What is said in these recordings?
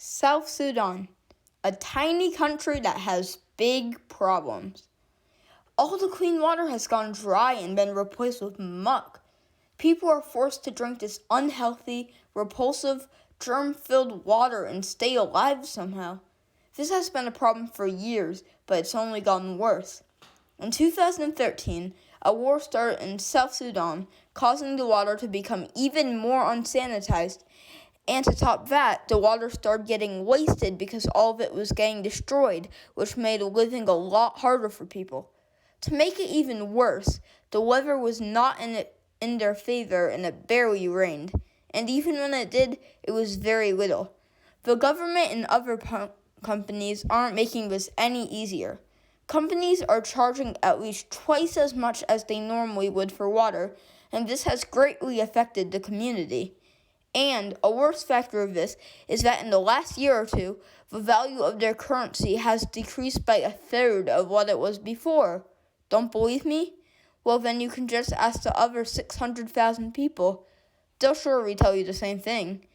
South Sudan, a tiny country that has big problems. All the clean water has gone dry and been replaced with muck. People are forced to drink this unhealthy, repulsive, germ-filled water and stay alive somehow. This has been a problem for years, but it's only gotten worse. In 2013, a war started in South Sudan, causing the water to become even more unsanitized. And to top that, the water started getting wasted because all of it was getting destroyed, which made living a lot harder for people. To make it even worse, the weather was not in their favor and it barely rained. And even when it did, it was very little. The government and other companies aren't making this any easier. Companies are charging at least twice as much as they normally would for water, and this has greatly affected the community. And a worse factor of this is that in the last year or two, the value of their currency has decreased by a third of what it was before. Don't believe me? Well, then you can just ask the other 600,000 people. They'll surely tell you the same thing.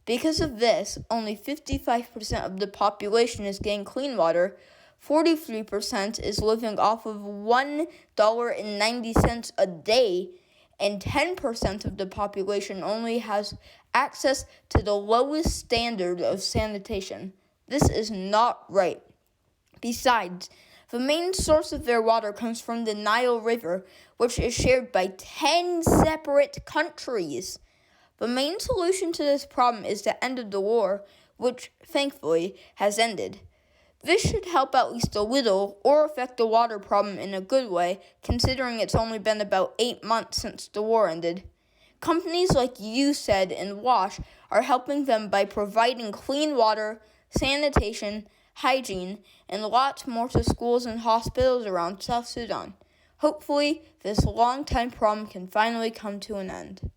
Because of this, only 55% of the population is getting clean water, 43% is living off of $1.90 a day, and 10% of the population only has access to the lowest standard of sanitation. This is not right. Besides, the main source of their water comes from the Nile River, which is shared by 10 separate countries. The main solution to this problem is the end of the war, which, thankfully, has ended. This should help at least a little, or affect the water problem in a good way, considering it's only been about 8 months since the war ended. Companies like USAID and WASH are helping them by providing clean water, sanitation, hygiene, and lots more to schools and hospitals around South Sudan. Hopefully, this long-time problem can finally come to an end.